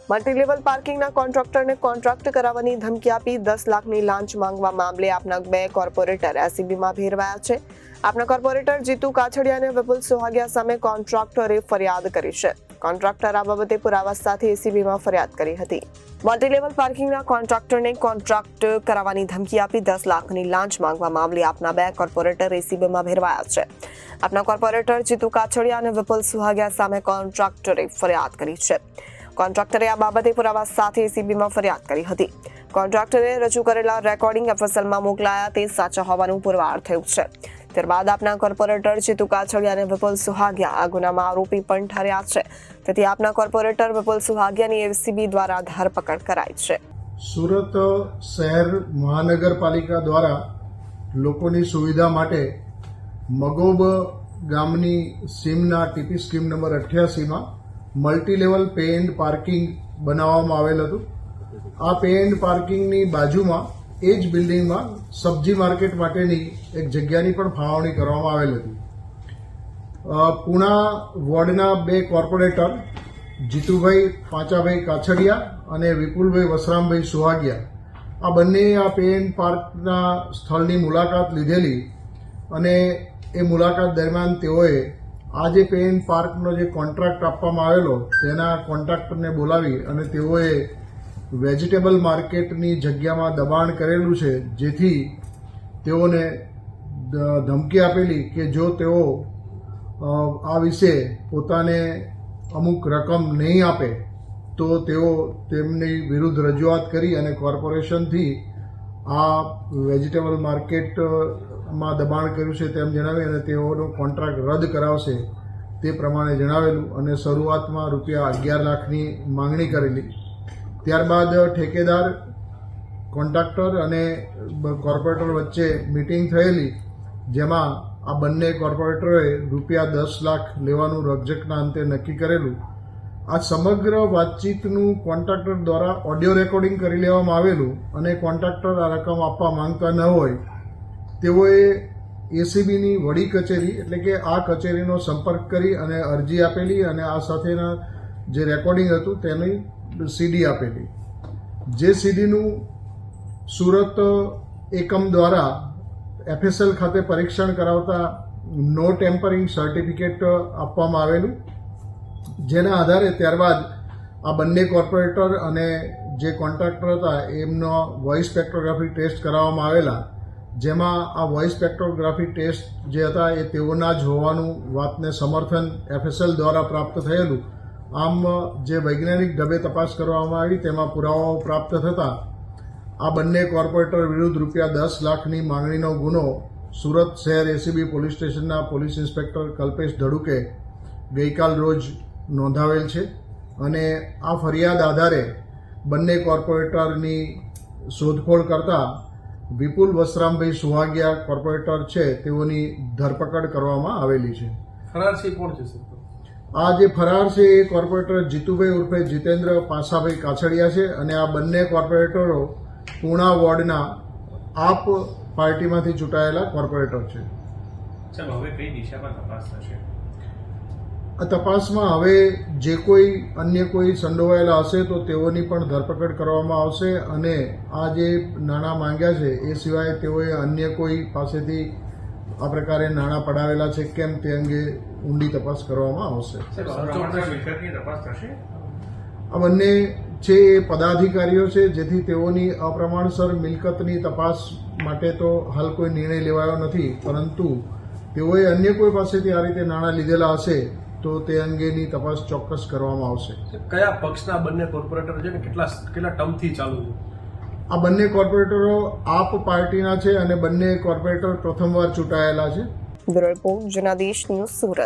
Multilevel પાર્કિંગના કોન્ટ્રાક્ટરને contract કરાવવાની ધમકી આપી 10 લાખની લાંચ માંગવા મામલે આપના 2 કોર્પોરેટર એસીબીમાં ભેરવાયા છે. આપના કોર્પોરેટર જીતુ કાછડિયા અને વિપુલ સુહાગિયા સામે કોન્ટ્રાક્ટરે ફરિયાદ કરી છે. કોન્ટ્રાક્ટર આ બાબતે પુરાવા સાથે એસીબીમાં ફરિયાદ કરી હતી. મલ્ટીલેવલ પાર્કિંગના કોન્ટ્રાક્ટરને કોન્ટ્રાક્ટ કરાવવાની ધમકી આપી 10 લાખની લાંચ માંગવા મામલે આપના 2 કોર્પોરેટર એસીબીમાં ભેરવાયા છે. આપના કોર્પોરેટર જીતુ કાછડિયા અને વિપુલ સુહાગિયા સામે કોન્ટ્રાક્ટરે ફરિયાદ કરી છે. કોન્ટ્રાક્ટરે આ બાબતે પુરાવા સાથે એસીબીમાં ફરિયાદ કરી હતી. કોન્ટ્રાક્ટરે રજૂ કરેલા રેકોર્ડિંગ એફએસએલમાં મોકલાયા તે સાચા હોવાનું પુરવાર થયું છે. ત્યારબાદ આપના કોર્પોરેટર જીતુ કાછડિયા અને વિપુલ સુહાગિયા આ ગુનામાં આરોપી પણ ઠર્યા છે. તેથી આપના કોર્પોરેટર વિપુલ સુહાગિયાની એસીબી દ્વારા ધરપકડ કરાઈ છે. સુરત શહેર મહાનગરપાલિકા દ્વારા લોકોની સુવિધા માટે મગોબ ગામની સીમના ટીપી સ્કીમ નંબર 88માં મલ્ટીલેવલ પે એન્ડ પાર્કિંગ બનાવવામાં આવેલ હતું. આ પે એન્ડ પાર્કિંગની બાજુમાં એ જ બિલ્ડિંગમાં સબ્જી માર્કેટ માટેની એક જગ્યાની પણ ફાળવણી કરવામાં આવેલ હતી. પૂણા વોર્ડના 2 કોર્પોરેટર જીતુભાઈ પાંચાભાઈ કાછડિયા અને વિપુલભાઈ વસરામભાઈ સુહાગિયા આ બંને આ પે એન્ડ પાર્કના સ્થળની મુલાકાત લીધેલી અને એ મુલાકાત દરમિયાન તેઓએ આ જે પે એન્ડ પાર્કનો જે કોન્ટ્રાક્ટ આપવામાં આવેલો તેના કોન્ટ્રાક્ટરને બોલાવી અને તેઓએ વેજીટેબલ માર્કેટની જગ્યામાં દબાણ કરેલું છે, જેથી તેઓને ધમકી આપેલી કે જો તેઓ આ વિશે પોતાને અમુક રકમ નહીં આપે તો તેઓ તેમની વિરુદ્ધ રજૂઆત કરી અને કોર્પોરેશનથી આ વેજીટેબલ માર્કેટમાં દબાણ કર્યું છે તેમ જણાવી અને તેઓનો કોન્ટ્રાક્ટ રદ કરાવશે તે પ્રમાણે જણાવેલું અને શરૂઆતમાં રૂપિયા 11 લાખની માંગણી કરેલી. ત્યારબાદ ઠેકેદાર, કોન્ટ્રાક્ટર અને કોર્પોરેટર વચ્ચે મિટિંગ થયેલી, જેમાં આ બંને કોર્પોરેટરોએ રૂપિયા 10 લાખ લેવાનું રકઝકના અંતે નક્કી કરેલું. આ સમગ્ર વાતચીતનું કોન્ટ્રાક્ટર દ્વારા ઓડિયો રેકોર્ડિંગ કરી લેવામાં આવેલું અને કોન્ટ્રાક્ટર આ રકમ આપવા માંગતા ન હોય તેઓએ એસીબીની વડી કચેરી એટલે કે આ કચેરીનો સંપર્ક કરી અને અરજી આપેલી અને આ સાથેના જે રેકોર્ડિંગ હતું તેની સીડી આપેલી. જે સીડીનું સુરત એકમ દ્વારા એફએસએલ ખાતે પરીક્ષણ કરાવતા નો ટેમ્પરિંગ સર્ટિફિકેટ આપવામાં આવેલું, જેના આધારે ત્યારબાદ આ બંને કોર્પોરેટર અને જે કોન્ટ્રાક્ટર હતા એમનો વોઇસ સ્પેક્ટ્રોગ્રાફી ટેસ્ટ કરાવવામાં આવેલા, જેમાં આ વોઇસ સ્પેક્ટ્રોગ્રાફી ટેસ્ટ જે હતા એ તેઓના જ હોવાનું વાતને સમર્થન એફએસએલ દ્વારા પ્રાપ્ત થયેલું. આમ જે વૈજ્ઞાનિક ઢબે તપાસ કરવામાં આવી તેમાં પુરાવાઓ પ્રાપ્ત થતાં આ બંને કોર્પોરેટર વિરુદ્ધ રૂપિયા 10 લાખની માંગણીનો ગુનો સુરત શહેર એસીબી પોલીસ સ્ટેશનના પોલીસ ઇન્સ્પેક્ટર કલ્પેશ ધડુકે ગઈકાલ રોજ નોંધાવેલ છે અને આ ફરિયાદ આધારે બંને કોર્પોરેટરની શોધખોળ કરતા વિપુલ વસરામભાઈ સુહાગિયા કોર્પોરેટર છે તેઓની ધરપકડ કરવામાં આવેલી છે. ફરાર છે કોણ છે સર? આ જે ફરાર છે એ કોર્પોરેટર જીતુભાઈ ઉર્ફે જીતેન્દ્ર પાંસાભાઈ કાછડિયા છે અને આ બંને કોર્પોરેટરો પૂણા વોર્ડના આપ પાર્ટીમાંથી ચૂંટાયેલા કોર્પોરેટર છે. સાહેબ, હવે કઈ દિશામાં તપાસ થશે? આ તપાસમાં હવે જે કોઈ અન્ય કોઈ સંડોવાયેલા હશે તો તેઓની પણ ધરપકડ કરવામાં આવશે અને આ જે નાણાં માંગ્યા છે એ સિવાય તેઓએ અન્ય કોઈ પાસેથી આ પ્રકારે નાણાં પડાવેલા છે કેમ તે અંગે ઊંડી તપાસ કરવામાં આવશે. આ બંને છે એ પદાધિકારીઓ છે, જેથી તેઓની અપ્રમાણસર મિલકતની તપાસ માટે તો હાલ કોઈ નિર્ણય લેવાયો નથી, પરંતુ તેઓએ અન્ય કોઈ પાસેથી આ રીતે નાણાં લીધેલા હશે તો તે અંગેની તપાસ ચોક્કસ કરવામાં આવશે. કયા પક્ષના બંને કોર્પોરેટર છે ને કેટલા ટર્મથી ચાલુ છે? આ બંને કોર્પોરેટરો આપ પાર્ટીના છે અને બંને કોર્પોરેટર પ્રથમવાર ચૂંટાયેલા છે. Bureau report Janadesh news Surat.